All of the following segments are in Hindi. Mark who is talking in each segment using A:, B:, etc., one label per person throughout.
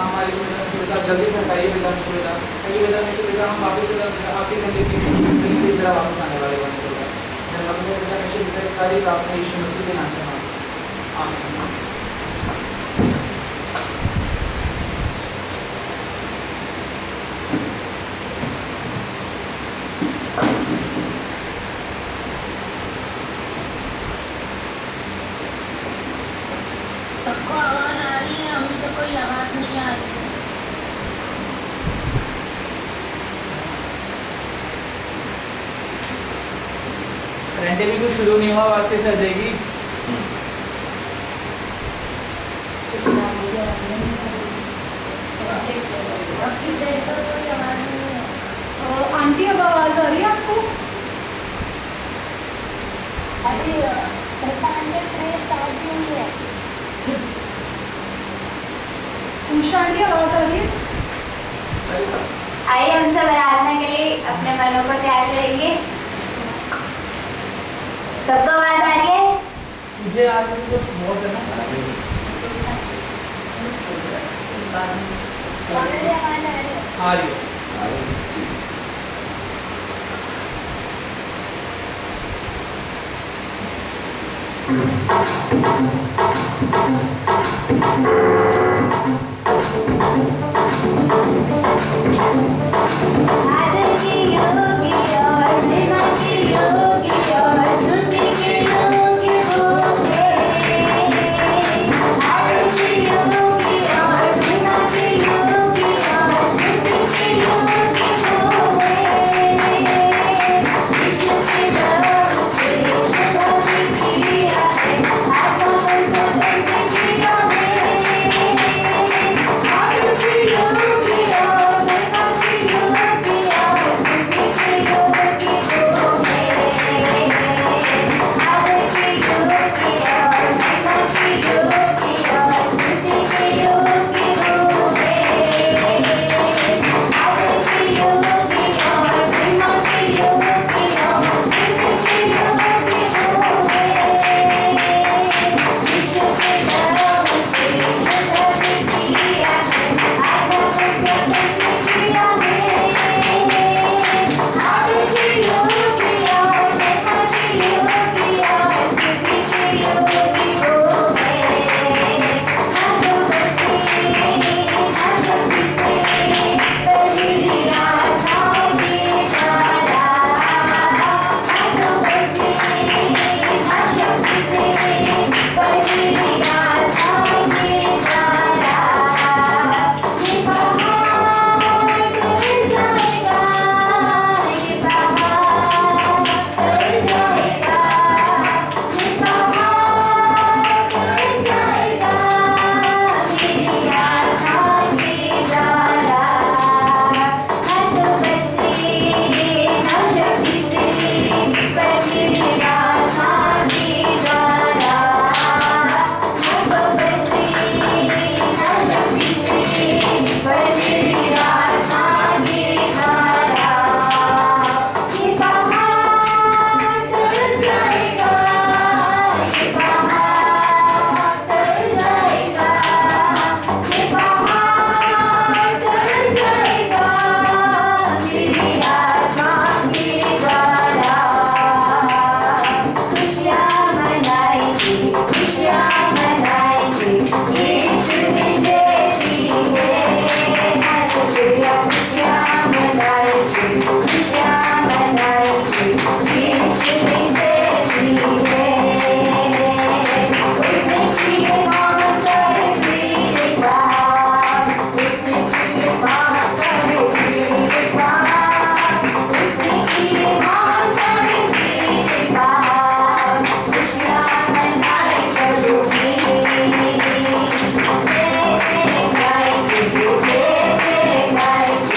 A: हमारी सुविधा जल्दी सरकारी वेतन सुविधा, कई वेतन सुविधा हम वापस आपकी संगति में कहीं से तरह वापस आने वाले बने होगा। अपने वेतन सारी प्राप्त यीशु मसीह के नाम से आमीन।
B: सबको आवाज आ रही है? अभी तो कोई आवाज नहीं आ रही है।
A: रेंटे भी कुछ शुरू नहीं हुआ, आवाज कैसे आ जाएगी?
C: आंटी अब आवाज आ रही है आपको?
D: अभी स्टार्ट भी हुई है।
C: उषा आंटी आवाज आ रही है?
D: आइए हम सब आराधना के लिए अपने मनों को तैयार करेंगे। सबको आवाज आ रही है?
A: मुझे आज कुछ बहुत है ना, आ रही है।
D: आदर की योगी और महिमा की योगी और स्तुति के योगी हो आदर की योगी और महिमा की योगी और स्तुति के योगी हो विश्व के नाम से शुद्ध किया है, आत्मा को स्वतंत्र किया है। आदर की योगी और महिमा की योगी और स्तुति के योगी हो आदर की योगी और महिमा की योगी और स्तुति के योगी हो आदर की योगी और महिमा की योगी और स्तुति के योगी हो विश्व के नाम से शुद्ध किया है, आत्मा को स्वतंत्र किया है। आदर की योगी और महिमा की योगी और स्तुति के योगी हो हाथों बसे शक्ति से करीबी आत्मा की धारा हाथों बसे शक्ति से करीबी आत्मा की धारा ये पहाड़ टूट जाएगा, ये पहाड़ टूट जाएगा, ये पहाड़ टूट जाएगा, मेरी आत्मा की धारा हाथों बसे शक्ति से करीबी आत्मा की धारा हाथों बसे शक्ति से करीबी आत्मा की धारा ये पहाड़ टूट जाएगा, ये पहाड़ टूट जाएगा, ये पहाड़ टूट जाएगा, मेरी आत्मा की धारा खुशियाँ मनाएंगे, खुशियाँ मनाएंगे, यीशु ने जय दी है, हालेलुया खुशियाँ मनाएंगे, खुशियाँ मनाएंगे, यीशु ने जय दी है। उसने किए महान वीर काम, उसने किए महान वीर काम, उसने किए महान वीर काम, खुशियाँ मनाए प्रभु की, जय जय गाएंगे, जय जय गाएंगे,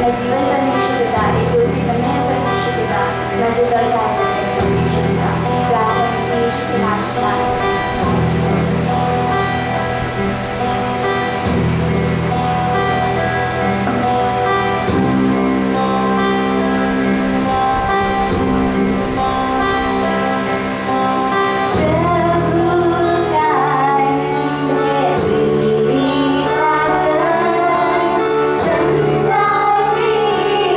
D: मैं जीवन परमेश्वर पिता एक कोई कन्या परमेश्वर पिता मैं दुर्गा सहायता परमेश्वर पिता प्रार्थना परमेश्वर के नाम से संसार में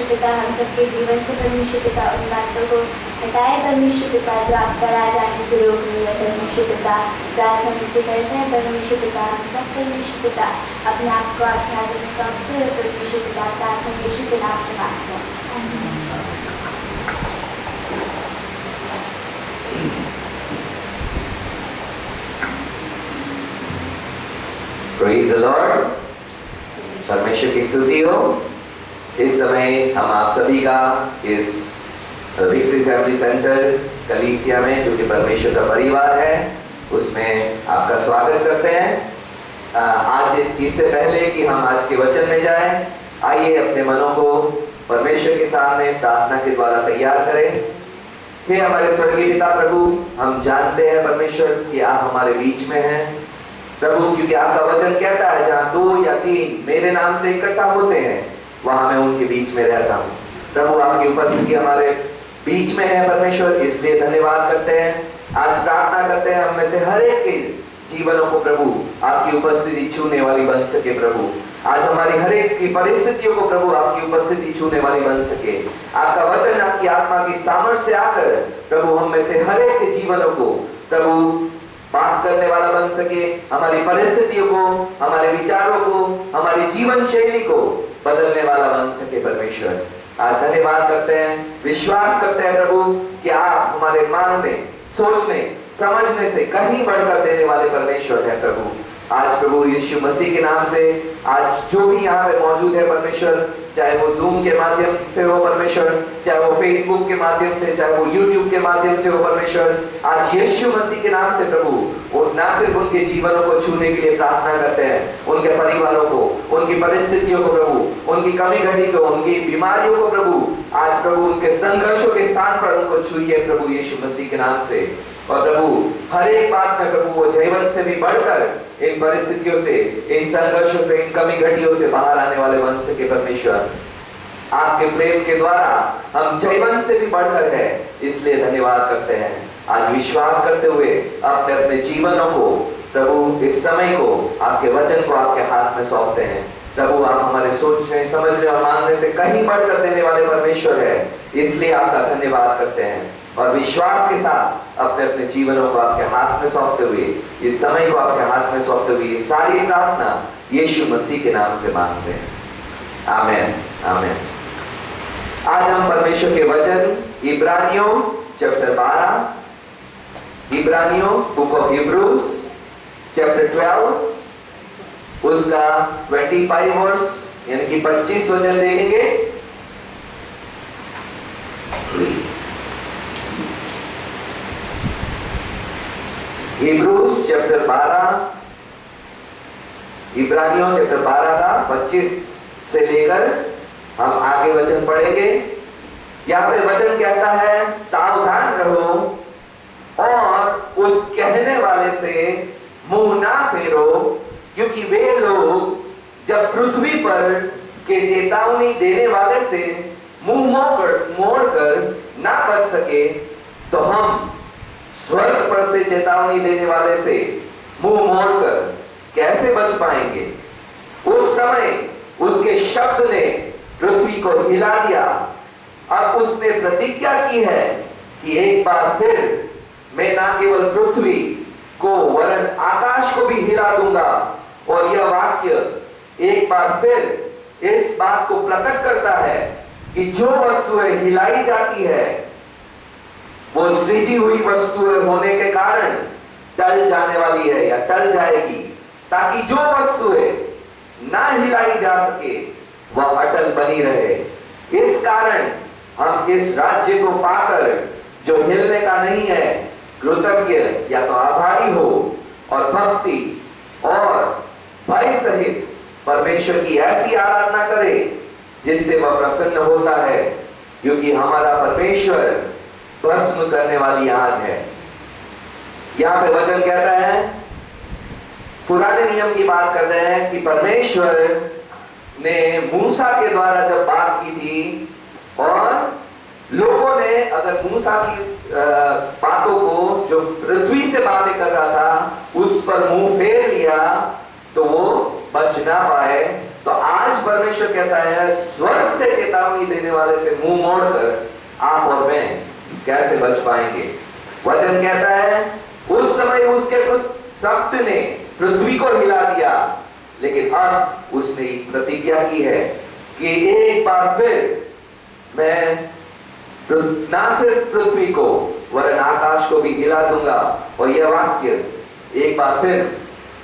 D: पिता हम सबके जीवन से परमेश्वर पिता उन बातों को हटाए परमेश्वर पिता जो आपका राज आने से रोक रही है परमेश्वर पिता। प्रार्थना करते हैं परमेश्वर पिता हम सब परमेश्वर पिता अपने आप को आपके हाथों में सौंपते हुए परमेश्वर पिता प्रार्थना यीशु के नाम से मांगते हैं।
E: Praise the Lord. परमेश्वर की स्तुति हो। इस समय हम आप सभी का इस विक्ट्री फैमिली सेंटर कलीसिया में जो कि परमेश्वर का परिवार है उसमें आपका स्वागत करते हैं। आज इससे पहले कि हम आज के वचन में जाएं, आइए अपने मनों को परमेश्वर के सामने प्रार्थना के द्वारा तैयार करें। हे हमारे स्वर्गीय पिता प्रभु, हम जानते हैं परमेश्वर कि आप हमारे बीच में हैं प्रभु, क्योंकि आपका वचन कहता है जहाँ 2 या 3 मेरे नाम से इकट्ठा होते हैं वहां मैं उनके बीच में रहता हूँ। प्रभु आपकी उपस्थिति हमारे बीच में है परमेश्वर, इसलिए धन्यवाद करते हैं। आज प्रार्थना करते हैं हम में से हर एक के जीवनों को प्रभु आपकी उपस्थिति छूने वाली बन सके प्रभु। आज हमारी हर एक की परिस्थितियों को प्रभु आपकी उपस्थिति छूने वाली बन सके। आपका वचन आपकी आत्मा की सामर्थ्य से आकर प्रभु हम में से हर एक के जीवनों को प्रभु बात करने वाला बन सके, हमारी परिस्थितियों को, हमारे विचारों को, हमारी जीवन शैली को बदलने वाला बन सके परमेश्वर। आज धन्यवाद करते हैं, विश्वास करते हैं प्रभु कि आप हमारे मांगने, सोचने, समझने से कहीं बढ़कर देने वाले परमेश्वर है प्रभु। आज प्रभु यीशु मसीह के नाम से आज जो भी यहाँ पे मौजूद है परमेश्वर, चाहे वो जूम के माध्यम से हो परमेश्वर, चाहे वो फेसबुक के माध्यम से, चाहे वो यूट्यूब के माध्यम से हो परमेश्वर, आज यीशु मसीह के नाम से प्रभु और ना सिर्फ उनके जीवनों को छूने के लिए प्रार्थना करते हैं, उनके परिवारों को, उनकी परिस्थितियों को प्रभु, उनकी कमी घटी को, उनकी बीमारियों को प्रभु, आज प्रभु उनके संघर्षों के स्थान पर उनको छूइए प्रभु यीशु मसीह के नाम से। और प्रभु हर एक बात में प्रभु वो जीवन से भी बढ़कर इन परिस्थितियों से, इन संघर्षों से, इन कमी घटियों से बाहर आने वाले बन सके परमेश्वर। आपके प्रेम के द्वारा हम जीवन से भी बढ़कर है, इसलिए धन्यवाद करते हैं। आज विश्वास करते हुए अपने अपने जीवनों को प्रभु, इस समय को, आपके वचन को आपके हाथ में सौंपते हैं प्रभु। आप हमारे सोचने, समझने और मानने से कहीं बढ़कर देने वाले परमेश्वर है, इसलिए आपका धन्यवाद करते हैं और विश्वास के साथ अपने अपने जीवनों को आपके हाथ में सौंपते हुए, इस समय को आपके हाथ में सौंपते हुए ये सारी प्रार्थना यीशु मसीह के नाम से मांगते हैं। आमीन, आमीन। आज हम परमेश्वर के वचन इब्रानियों चैप्टर 12, इब्रानियों बुक ऑफ हिब्रूज चैप्टर 12 उसका 25 वर्स यानी कि 25 वचन देखेंगे। हिब्रूज चैप्टर 12, इब्रानियों चैप्टर 12 का 25 से लेकर हम आगे वचन पढ़ेंगे। यहाँ पे वचन कहता है, सावधान रहो और उस कहने वाले से मुंह ना फेरो, क्योंकि वे लोग जब पृथ्वी पर के चेतावनी देने वाले से मुंह मोड़कर ना बच सके, तो हम स्वर्ग पर से चेतावनी देने वाले से मुंह मोड़कर कैसे बच पाएंगे। उस समय उसके शब्द ने पृथ्वी को हिला दिया। अब उसने प्रतिज्ञा की है कि एक बार फिर मैं ना केवल पृथ्वी को वरन आकाश को भी हिला दूंगा। और यह वाक्य एक बार फिर इस बात को प्रकट करता है कि जो वस्तुएं हिलाई जाती है वो सृजी हुई वस्तुएं होने के कारण टल जाने वाली है या टल जाएगी, ताकि जो वस्तुएं ना हिलाई जा सके वह अटल बनी रहे। इस कारण हम इस राज्य को पाकर जो हिलने का नहीं है, कृतज्ञ या तो आभारी हो और भक्ति और भय सहित परमेश्वर की ऐसी आराधना करे जिससे वह प्रसन्न होता है, क्योंकि हमारा परमेश्वर भस्म करने वाली आग है। यहाँ पे वचन कहता है, पुराने नियम की बात कर रहे हैं कि परमेश्वर ने मूसा के द्वारा जब बात की थी और लोगों ने अगर मूसा की बातों को, जो पृथ्वी से बातें कर रहा था, उस पर मुंह फेर लिया तो वो बच ना पाए। तो आज परमेश्वर कहता है, स्वर्ग से चेतावनी देने वाले से मुंह मोड़कर आप और मैं कैसे बच पाएंगे। वचन कहता है, उस समय उसके शब्द ने पृथ्वी को हिला दिया, लेकिन अब उसने एक प्रतिज्ञा की है कि एक बार फिर मैं ना सिर्फ पृथ्वी को वरन आकाश को भी हिला दूंगा। और यह वाक्य एक बार फिर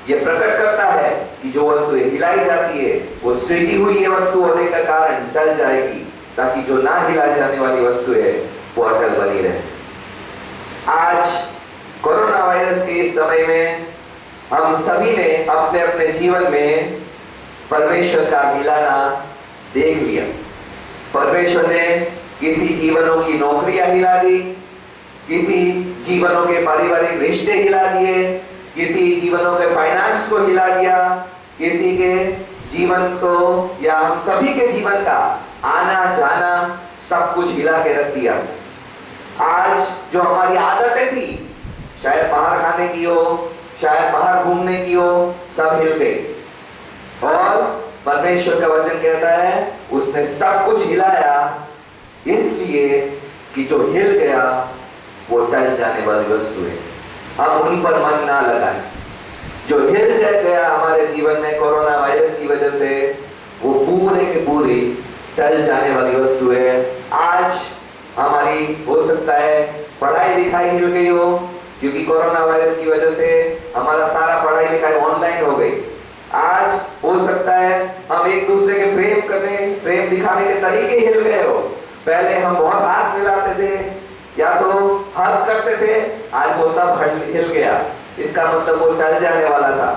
E: यह प्रकट करता है कि जो वस्तुएं हिलाई जाती है वो सृजी हुई ये वस्तु होने का कारण टल जाएगी, ताकि जो ना हिलाई जाने वाली वस्तु है वो अटल बनी रहे। आज कोरोना वायरस के इस समय में हम सभी ने अपने अपने जीवन में परमेश्वर का हिलाना देख लिया। परमेश्वर ने किसी जीवनों की नौकरियां हिला दी, किसी जीवनों के पारिवारिक रिश्ते हिला दिए, किसी जीवनों के फाइनेंस को हिला दिया, किसी के जीवन को या हम सभी के जीवन का आना जाना सब कुछ हिला के रख दिया। आज जो हमारी आदतें थी, शायद बाहर खाने की हो, शायद बाहर घूमने की हो, सब हिल गई। और परमेश्वर का वचन कहता है उसने सब कुछ हिलाया इसलिए कि जो हिल गया वो टल जाने वाली वस्तु है, हम उन पर मन ना लगाएं। जो हिल गया हमारे जीवन में कोरोना वायरस की वजह से, वो पूरे के पूरी टल जाने वाली वस्तु है। आज हमारी हो सकता है पढ़ाई लिखाई हिल गई हो, क्योंकि कोरोना वायरस की वजह से हमारा सारा पढ़ाई लिखाई ऑनलाइन हो गई। आज हो सकता है हम एक दूसरे के प्रेम दिखाने के तरीके हिल गए हो। पहले हम बहुत हाथ मिलाते थे या तो हग करते थे, आज वो सब हिल गया। इसका मतलब वो टल जाने वाला था।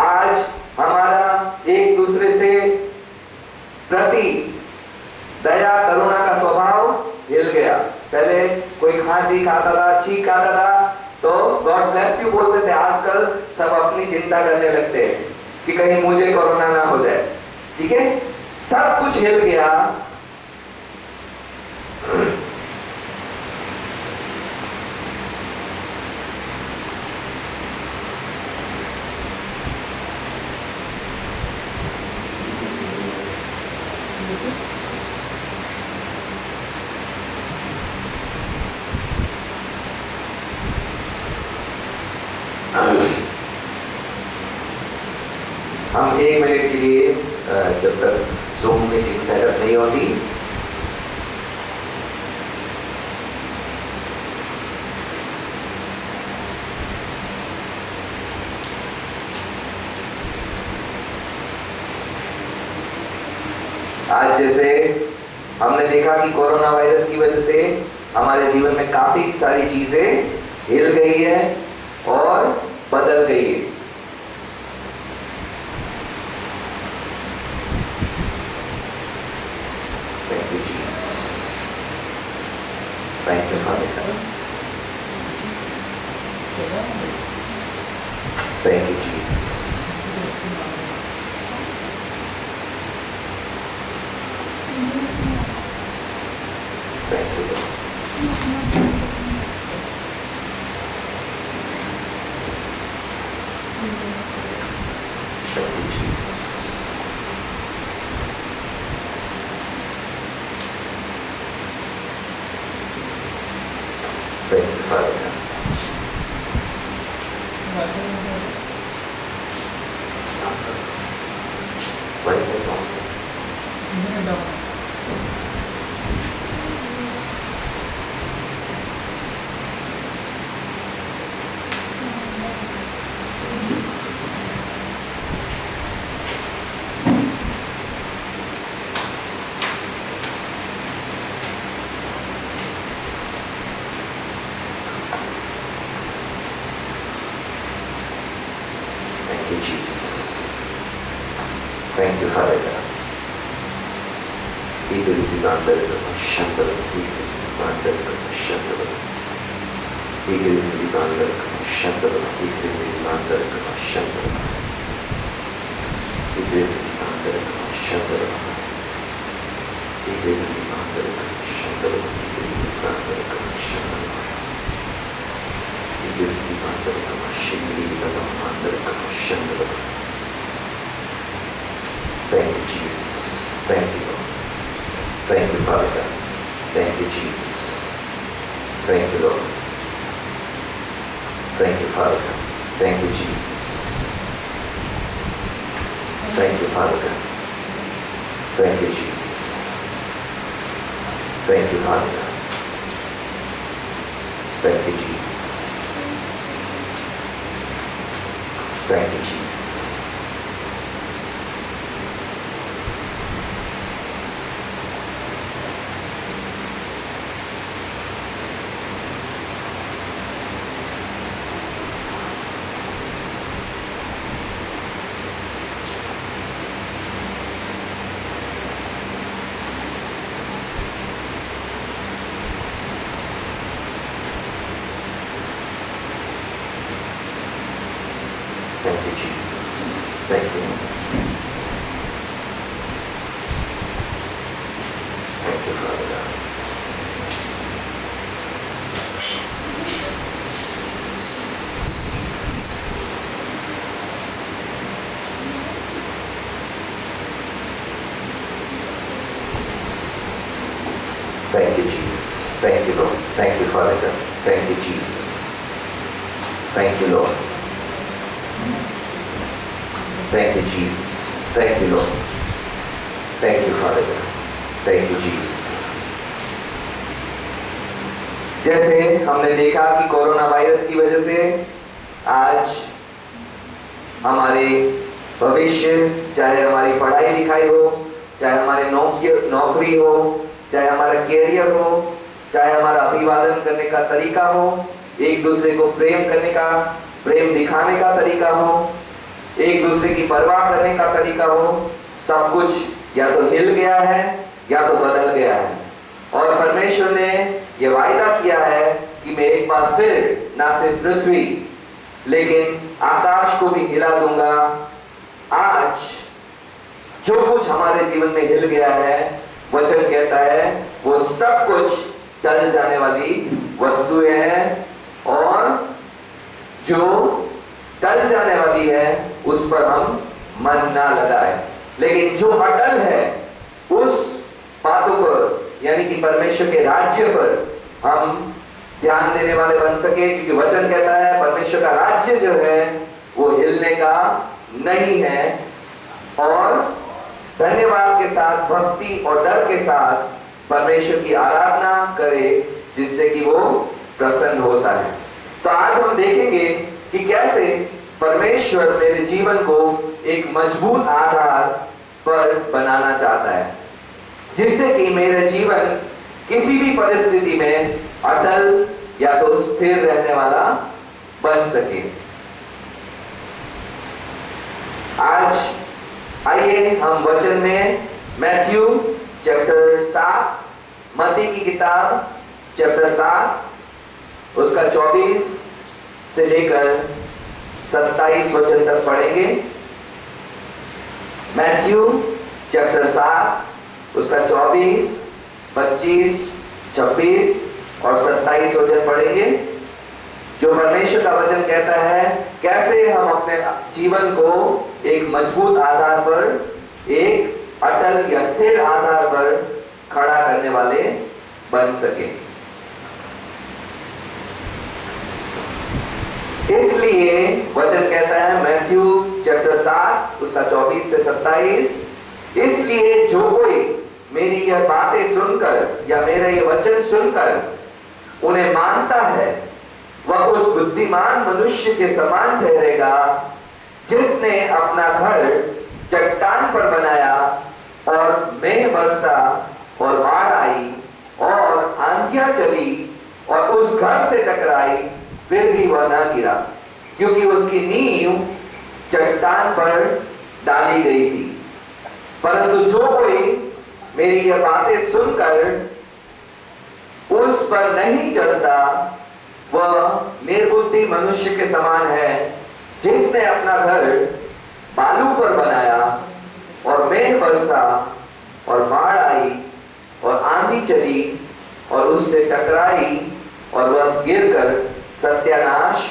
E: आज हमारा एक दूसरे से प्रति दया करुणा का स्वभाव हिल गया। पहले कोई खांसी खाता था, छींक आता था तो गॉड ब्लेस यू बोलते थे, आजकल सब अपनी चिंता करने लगते हैं कि कहीं मुझे कोरोना ना हो जाए। ठीक है, सब कुछ हिल गया। हम 1 मिनट के लिए जब तक ज़ूम मीटिंग सेटअप नहीं होती, आज जैसे हमने देखा कि कोरोना वायरस की वजह से हमारे जीवन में काफी सारी चीजें हिल गई है और बदल गई है। Thank you, Jesus. Thank you, Father. Thank you, Jesus. Thank you, Lord. Thank you, Jesus. Thank you, Father. Stop. Wait a moment. Thank you, Jesus. Thank you, Father God. Thank you, Jesus. Thank you, Lord. Thank you, Father God. Thank you, Jesus. Thank you, Lord. Thank you, Father God. Thank you, Jesus. Thank you, Father God. Thank you, Jesus. Thank you, Father God. Thank you, Jesus. Thank you, Jesus. Thank you, Jesus. Thank you. Thank you, Father God. Thank you, Jesus. Thank you, Lord. Thank you, Father God. Thank you, Jesus. Thank you, Lord. Thank you, Jesus. Thank you, Lord. Thank you, Father God. Thank you, Jesus. जैसे हमने देखा कि कोरोना वायरस की वजह से आज हमारे भविष्य, चाहे हमारी पढ़ाई लिखाई हो, चाहे हमारे नौकरी हो, चाहे हमारा कैरियर हो, चाहे हमारा अभिवादन करने का तरीका हो, एक दूसरे को प्रेम करने का, प्रेम दिखाने का तरीका हो, एक दूसरे की परवाह करने का तरीका हो, सब कुछ या तो हिल गया है या तो बदल गया है। और परमेश्वर ने यह वायदा किया है कि मैं एक बार फिर ना सिर्फ पृथ्वी लेकिन आकाश को भी हिला दूंगा। आज जो कुछ हमारे जीवन में हिल गया है, वचन कहता है वो सब कुछ टल जाने वाली वस्तुएं हैं, और जो टल जाने वाली है उस पर हम मन ना लगाए, लेकिन जो अटल है उस बातों पर, यानी कि परमेश्वर के राज्य पर हम ध्यान देने वाले बन सके। क्योंकि वचन कहता है परमेश्वर का राज्य जो है वो हिलने का नहीं है। और धन्यवाद के साथ, भक्ति और डर के साथ परमेश्वर की आराधना करे, जिससे कि वो प्रसन्न होता है। तो आज हम देखेंगे कि कैसे परमेश्वर मेरे जीवन को एक मजबूत आधार पर बनाना चाहता है, जिससे कि मेरा जीवन किसी भी परिस्थिति में अटल या तो स्थिर रहने वाला बन सके। आज आइए हम वचन में मैथ्यू चैप्टर 7, मत्ती की किताब चैप्टर 7 उसका 24 से लेकर 27 वचन तक पढ़ेंगे। मैथ्यू चैप्टर 7 उसका 24, 25, 26 और 27 वचन पढ़ेंगे, जो परमेश्वर का वचन कहता है कैसे हम अपने जीवन को एक मजबूत आधार पर, एक अटल या स्थिर आधार पर खड़ा करने वाले बन सके। इसलिए वचन कहता है मैथ्यू चैप्टर 7 उसका 24 से 27, इसलिए जो कोई मेरी यह बातें सुनकर या मेरा यह वचन सुनकर उन्हें मानता है, वह उस बुद्धिमान मनुष्य के समान ठहरेगा जिसने अपना घर चट्टान पर बनाया, और मेघ बरसा और बाढ़ आई और आंधियां चली और उस घर से टकराई, फिर भी वह न गिरा, क्योंकि उसकी नींव चट्टान पर डाली गई थी। परंतु जो कोई मेरी यह बातें सुनकर उस पर नहीं चलता, वह निर्बुद्धि मनुष्य के समान है जिसने अपना घर बालू पर बनाया, और मेघ बरसा और बाढ़ आई और आंधी चली और उससे टकराई और वह गिरकर सत्यानाश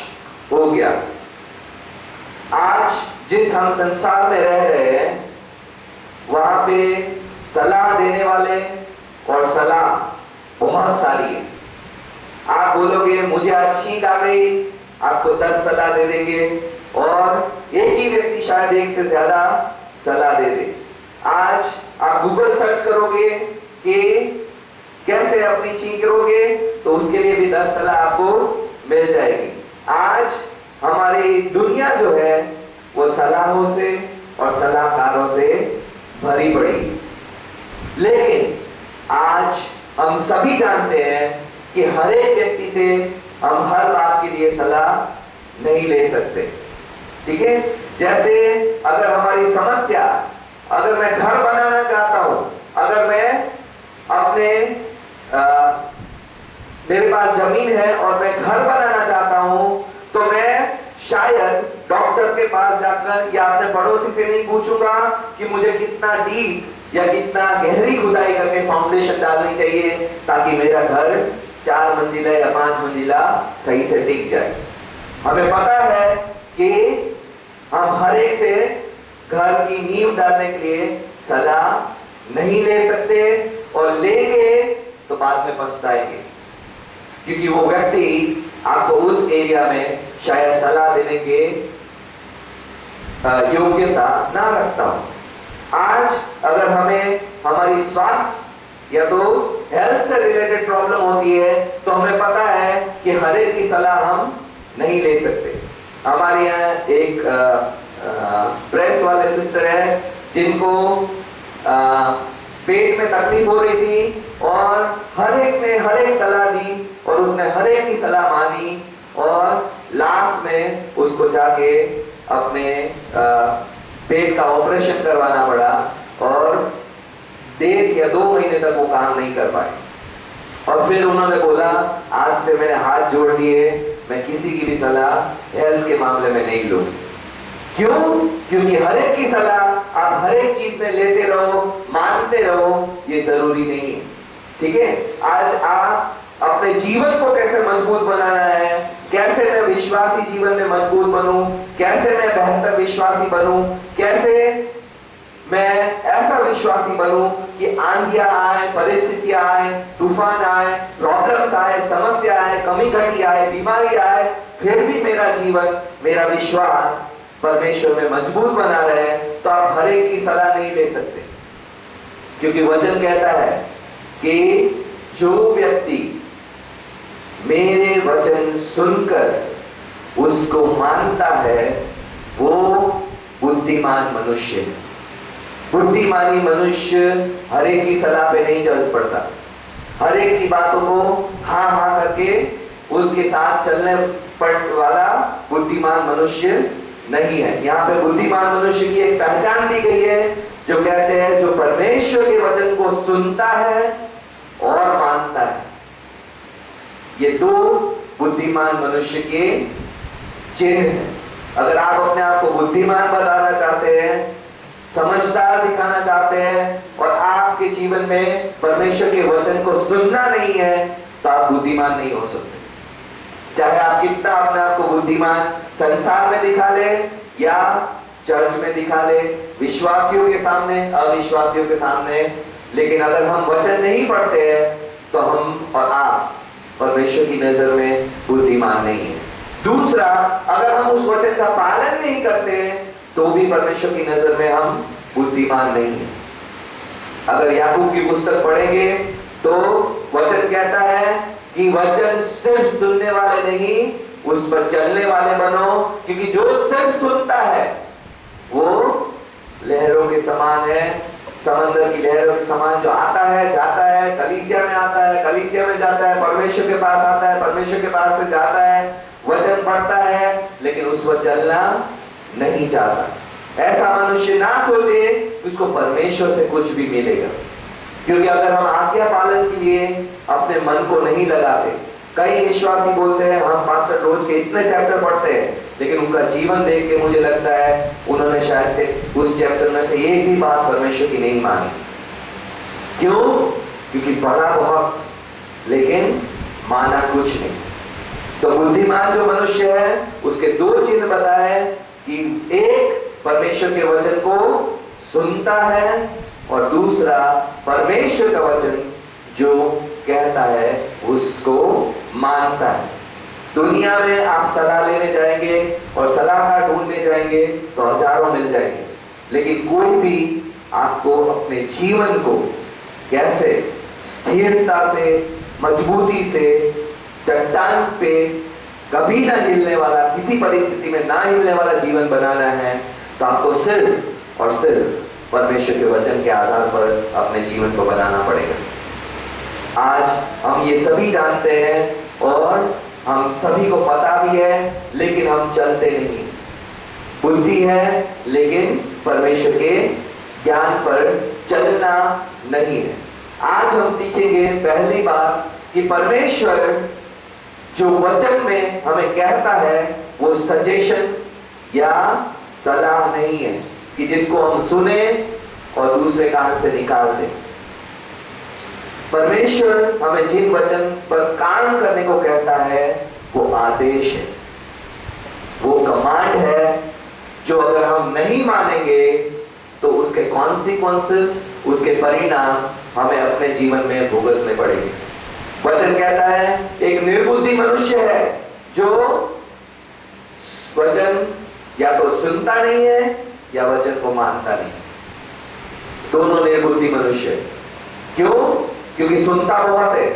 E: हो गया। आज जिस हम संसार में रह रहे हैं, वहां पे सलाह देने वाले और सलाह बहुत सारी है। आप बोलोगे मुझे अच्छी आ गई, आपको 10 सलाह दे देंगे, और एक ही व्यक्ति शायद एक से ज्यादा सलाह दे दे। आज आप गूगल सर्च करोगे कि कैसे अपनी छींक करोगे, तो उसके लिए भी 10 सलाह आपको मिल जाएगी। आज हमारी दुनिया जो है वो सलाहों से और सलाहकारों से भरी पड़ी, लेकिन आज हम सभी जानते हैं कि हर एक व्यक्ति से हम हर बात के लिए सलाह नहीं ले सकते। ठीक है, जैसे अगर हमारी समस्या, अगर मैं घर बनाना चाहता हूं, अगर मैं अपने मेरे पास जमीन है और मैं घर बनाना चाहता हूं, तो मैं शायद डॉक्टर के पास जाकर या अपने पड़ोसी से नहीं पूछूंगा कि मुझे कितना डीप या कितना गहरी खुदाई करके फाउंडेशन डालनी चाहिए ताकि मेरा घर 4 मंजिला या 5 मंजिला सही से टिक जाए। हमें पता है कि हम हर एक से घर की नींव डालने के लिए सलाह नहीं ले सकते, और लेंगे तो बाद में पछताएंगे, क्योंकि वो व्यक्ति आपको उस एरिया में शायद सलाह देने के योग्यता ना रखता हो। आज अगर हमें हमारी स्वास्थ्य या तो हेल्थ से रिलेटेड प्रॉब्लम होती है, तो हमें पता है कि हर एक की सलाह हम नहीं ले सकते। हमारे यहाँ एक प्रेस वाले सिस्टर है जिनको पेट में तकलीफ हो रही थी, और हर एक ने हर एक सलाह दी और उसने हर एक की सलाह मानी, और लास्ट में उसको जाके अपने पेट का ऑपरेशन करवाना पड़ा, और 1.5 या 2 महीने तक वो काम नहीं कर पाए। और फिर उन्होंने बोला आज से मैंने हाथ जोड़ लिए, मैं किसी की भी सलाह हेल्थ के मामले में नहीं लूं। क्यों? क्योंकि हर एक की सलाह आप हर एक चीज में लेते रहो, मानते रहो, ये जरूरी नहीं है। ठीक है, आज आप अपने जीवन को कैसे मजबूत बनाना है, कैसे मैं विश्वासी जीवन में मजबूत बनूं, कैसे मैं बेहतर विश्वासी बनूं, कैसे मैं ऐसा विश्वासी बनूं कि आंधियां आए, परिस्थितियां आए, तूफान आए, प्रॉब्लम्स आए, समस्या आए, कमी घटी आए, बीमारी आए, फिर भी मेरा जीवन, मेरा विश्वास परमेश्वर में मजबूत बना रहे, तो आप हर एक की सलाह नहीं ले सकते। क्योंकि वचन कहता है कि जो व्यक्ति मेरे वचन सुनकर उसको मानता है वो बुद्धिमान मनुष्य है। बुद्धिमानी मनुष्य हर एक की सलाह पे नहीं चल पड़ता, हर एक की बातों को हाँ हाँ करके उसके साथ चलने पड़ने वाला बुद्धिमान मनुष्य नहीं है। यहाँ पे बुद्धिमान मनुष्य की एक पहचान दी गई है, जो कहते हैं जो परमेश्वर के वचन को सुनता है और मानता है। ये 2 बुद्धिमान मनुष्य के चिन्ह हैं। अगर आप अपने आप को बुद्धिमान बताना चाहते हैं, समझदार दिखाना चाहते हैं, और आपके जीवन में परमेश्वर के वचन को सुनना नहीं है, तो आप बुद्धिमान नहीं हो सकते। चाहे आप कितना अपने आप को बुद्धिमान संसार में दिखा ले या चर्च में दिखा ले, विश्वासियों के सामने, अविश्वासियों के सामने, लेकिन अगर हम वचन नहीं पढ़ते हैं तो हम और आप परमेश्वर की नजर में बुद्धिमान नहीं है। दूसरा, अगर हम उस वचन का पालन नहीं करते तो भी परमेश्वर की नजर में हम बुद्धिमान नहीं है। अगर याकूब की पुस्तक पढ़ेंगे तो वचन कहता है कि वचन सिर्फ सुनने वाले नहीं, उस पर चलने वाले बनो, क्योंकि जो सिर्फ सुनता है वो लहरों के समान है, समंदर की लहरों के समान, जो आता है जाता है, कलीसिया में आता है, कलीसिया में जाता है, परमेश्वर के पास आता है, परमेश्वर के पास से जाता है, वचन पढ़ता है, लेकिन उस पर चलना नहीं चाहता। ऐसा मनुष्य ना सोचे उसको परमेश्वर से कुछ भी मिलेगा, क्योंकि अगर हम आज्ञा पालन के लिए अपने मन को नहीं लगाते, कई विश्वासी बोलते हैं हम पास्टर रोज के इतने चैप्टर पढ़ते हैं, लेकिन उनका जीवन देख के मुझे लगता है उन्होंने शायद उस चैप्टर में से एक भी बात परमेश्वर की नहीं मानी। क्यों? क्योंकि पढ़ा बहुत लेकिन माना कुछ नहीं। तो बुद्धिमान जो मनुष्य है उसके 2 चिन्ह बताए कि एक, परमेश्वर के वचन को सुनता है और दूसरा परमेश्वर का वचन जो कहता है उसको मानता है। दुनिया में आप सलाह लेने जाएंगे और सलाहकार ढूंढने जाएंगे तो हजारों मिल जाएंगे, लेकिन कोई भी आपको अपने जीवन को कैसे स्थिरता से, मजबूती से, चट्टान पे कभी ना हिलने वाला, किसी परिस्थिति में ना हिलने वाला जीवन बनाना है तो आपको सिर्फ और सिर्फ परमेश्वर के वचन के आधार पर अपने जीवन को बनाना पड़ेगा। आज हम ये सभी जानते हैं और हम सभी को पता भी है, लेकिन हम चलते नहीं। बुद्धि है लेकिन परमेश्वर के ज्ञान पर चलना नहीं है। आज हम सीखेंगे पहली बात कि परमेश्वर जो वचन में हमें कहता है वो सजेशन या सलाह नहीं है कि जिसको हम सुने और दूसरे कान से निकाल दें। परमेश्वर हमें जिन वचन पर काम करने को कहता है वो आदेश है, वो कमांड है, जो अगर हम नहीं मानेंगे तो उसके कॉन्सिक्वेंसेस, उसके परिणाम हमें अपने जीवन में भुगतने पड़ेंगे। वचन कहता है एक निर्बुद्धि मनुष्य है जो वचन या तो सुनता नहीं है या वचन को मानता नहीं। दोनों निर्बुद्धि मनुष्य। क्यों? क्योंकि सुनता बहुत है।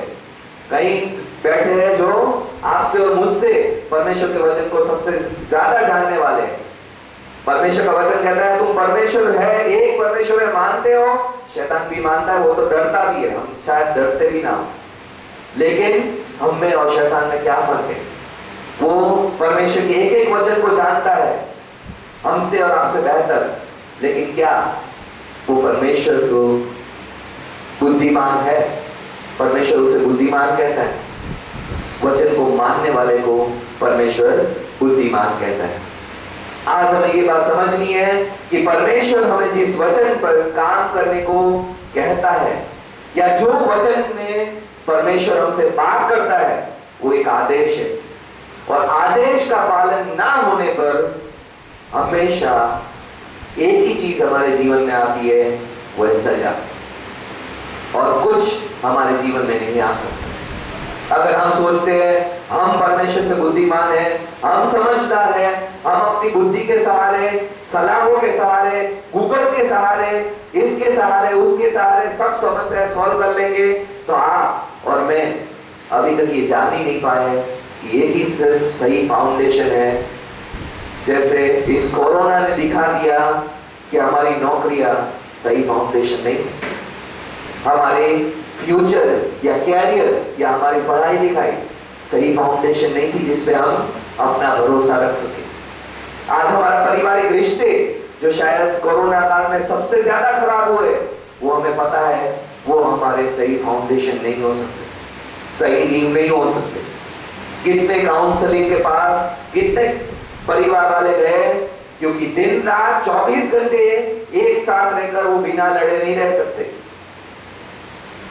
E: कहीं बैठे हैं जो आपसे और मुझसे परमेश्वर के वचन को सबसे ज्यादा जानने वाले हैं। परमेश्वर का वचन कहता है तुम परमेश्वर है, एक परमेश्वर है मानते हो। शैतान भी मानता है, वो तो डरता भी है, हम शायद डरते भी ना हो। लेकिन हम में और शैतान में क्या फर्क है? वो परमेश्वर के एक एक वचन को जानता है हमसे और आपसे बेहतर, लेकिन क्या वो परमेश्वर को बुद्धिमान है? परमेश्वर उसे बुद्धिमान कहता है। वचन को मानने वाले को परमेश्वर बुद्धिमान कहता है। आज हमें ये बात समझनी है कि परमेश्वर हमें जिस वचन पर काम करने को कहता है या जो वचन में परमेश्वर हमसे बात करता है वो एक आदेश है, और आदेश का पालन ना होने पर हमेशा एक ही चीज हमारे जीवन में आती है, वो है सजा, और कुछ हमारे जीवन में नहीं आ सकता। अगर हम सोचते हैं हम परमेश्वर से बुद्धिमान हैं, हम समझदार हैं, हम अपनी बुद्धि के सहारे, सलाहों के सहारे, गूगल के सहारे, इसके सहारे, उसके सहारे सब समस्या सॉल्व कर लेंगे, तो आप और मैं अभी तक ये जान ही नहीं पाए कि एक ही सिर्फ सही फाउंडेशन है। जैसे इस कोरोना ने दिखा दिया कि हमारी नौकरियां सही फाउंडेशन नहीं, हमारे फ्यूचर या कैरियर या हमारी पढ़ाई लिखाई सही फाउंडेशन नहीं थी जिसपे हम अपना भरोसा रख सके। आज हमारा पारिवारिक रिश्ते जो शायद कोरोना काल में सबसे ज्यादा खराब हुए, वो हमें पता है वो हमारे सही फाउंडेशन नहीं हो सकते, सही नींव नहीं हो सकते। कितने काउंसलिंग के पास कितने परिवार वाले गए, क्योंकि दिन रात 24 घंटे एक साथ रहकर वो बिना लड़े नहीं रह सकते,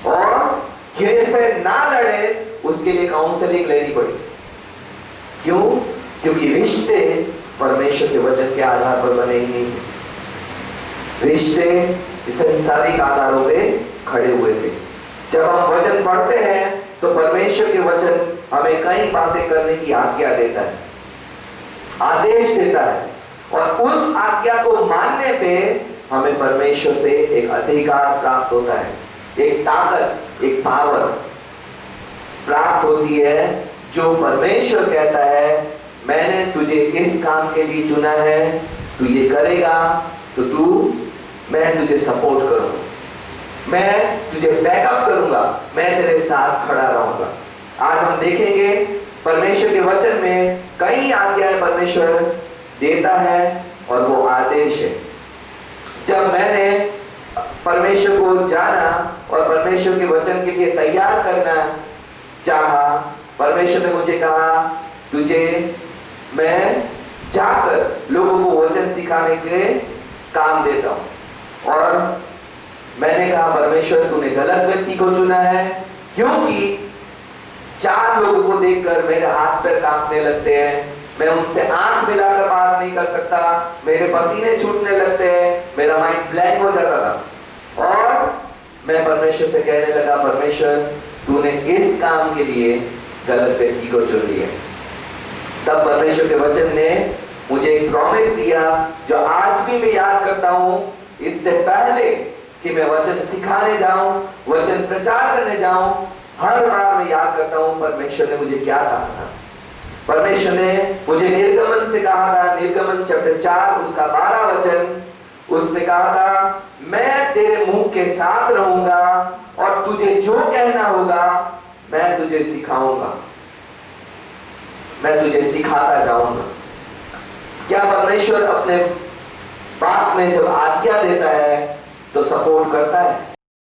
E: और जैसे ना लड़े उसके लिए काउंसलिंग लेनी पड़ी। क्यों? क्योंकि रिश्ते परमेश्वर के वचन के आधार पर बने ही नहीं थे। रिश्ते संसारिक आधारों पे खड़े हुए थे। जब हम वचन पढ़ते हैं तो परमेश्वर के वचन हमें कई बातें करने की आज्ञा देता है, आदेश देता है, और उस आज्ञा को मानने पे हमें परमेश्वर से एक अधिकार प्राप्त होता है, एक ताकत, एक पावर प्राप्त होती है, जो परमेश्वर कहता है मैंने तुझे इस काम के लिए चुना है, तू ये करेगा तो मैं तुझे सपोर्ट करूंगा, मैं तुझे बैकअप करूंगा, मैं तेरे साथ खड़ा रहूंगा। आज हम देखेंगे परमेश्वर के वचन में कई आज्ञाएं परमेश्वर देता है, और वो आदेश है। जब मैंने परमेश्वर को जाना और परमेश्वर के वचन के लिए तैयार करना चाहा, परमेश्वर ने मुझे कहा तुझे मैं जाकर लोगों को वचन सिखाने के काम देता हूं। और मैंने कहा परमेश्वर तूने गलत व्यक्ति को चुना है, क्योंकि 4 लोगों को देखकर मेरे हाथ पैर कांपने लगते हैं, मैं उनसे आंख मिलाकर बात नहीं कर सकता, मेरे पसीने छूटने लगते हैं, मेरा माइंड ब्लैंक हो जाता था और मैं परमेश्वर से कहने लगा, परमेश्वर तूने इस काम के लिए गलत व्यक्ति को चुन लिया। तब परमेश्वर के वचन ने मुझे एक प्रॉमिस दिया जो आज भी मैं याद करता हूं। इससे पहले कि मैं वचन सिखाने जाऊं, वचन प्रचार करने जाऊं, हर बार मैं याद करता हूं परमेश्वर ने मुझे क्या कहा था। परमेश्वर ने मुझे निर्गमन से कहा था, निर्गमन चैप्टर 4 उसका 12 वचन, उसने कहा था मैं तेरे मुंह के साथ रहूंगा और तुझे जो कहना होगा मैं तुझे सिखाऊंगा, मैं तुझे सिखाता जाऊंगा। क्या परमेश्वर अपने बात में जब आज्ञा देता है तो सपोर्ट करता है?